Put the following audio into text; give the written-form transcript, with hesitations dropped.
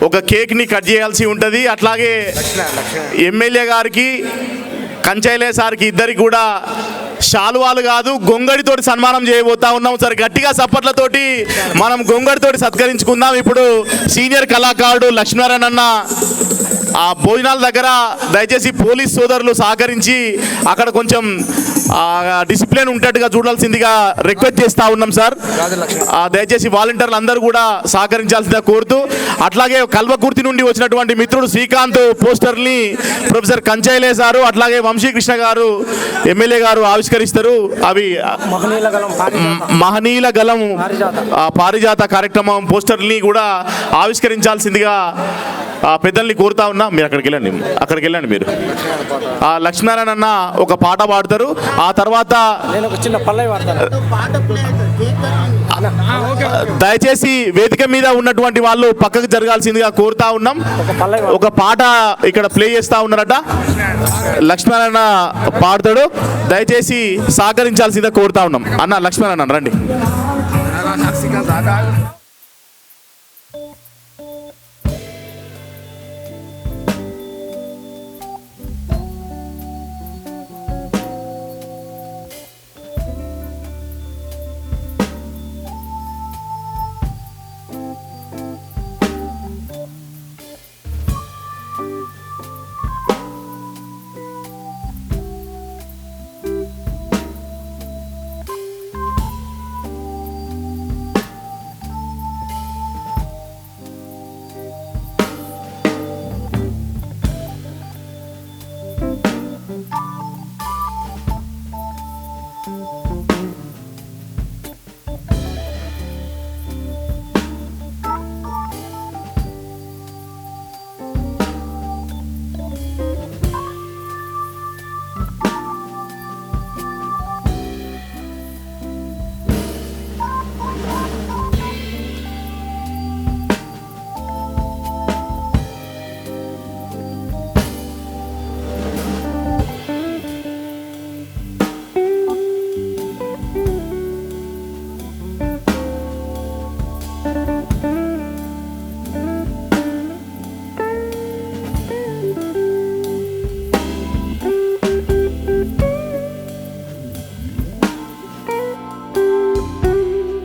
ఒక కేక్ని కట్ చేయాల్సి ఉంటుంది. అట్లాగే ఎమ్మెల్యే గారికి కంచైలే సార్కి ఇద్దరికి కూడా శాలువాలు కాదు గొంగడితోటి సన్మానం చేయబోతా ఉన్నాం. సరే గట్టిగా సప్పట్లతోటి మనం గొంగడితోటి సత్కరించుకుందాం. ఇప్పుడు సీనియర్ కళాకారుడు లక్ష్మీనారాయణ అన్న ఆ భోజనాల దగ్గర దయచేసి పోలీస్ సోదరులు సహకరించి అక్కడ కొంచెం డిసిప్లిన్ ఉంటట్టుగా చూడాల్సిందిగా రిక్వెస్ట్ చేస్తూ ఉన్నాం సార్. దయచేసి వాలంటీర్లు అందరూ కూడా సహకరించాల్సిందిగా కోరుతూ, అట్లాగే కల్వకుర్తి నుండి వచ్చినటువంటి మిత్రుడు శ్రీకాంత్ పోస్టర్ని ప్రొఫెసర్ కంచైలే సారు అట్లాగే వంశీకృష్ణ గారు ఎమ్మెల్యే గారు ఆవిష్కరిస్తారు. అవి మహనీయుల గలం పారిజాత కార్యక్రమం పోస్టర్ని కూడా ఆవిష్కరించాల్సిందిగా పెద్దల్ని కోరుతా ఉన్నా. మీరు అక్కడికి వెళ్ళండి మీరు. లక్ష్మీనారాయణ అన్న ఒక పాట పాడతారు. ఆ తర్వాత దయచేసి వేదిక మీద ఉన్నటువంటి వాళ్ళు పక్కకు జరగాల్సిందిగా కోరుతా ఉన్నాం. ఒక పాట ఇక్కడ ప్లే చేస్తా ఉన్నారట, లక్ష్మీనారాయణ పాడతాడు. దయచేసి సహకరించాల్సిందిగా కోరుతా ఉన్నాం. అన్న లక్ష్మీనారాయణ రండి.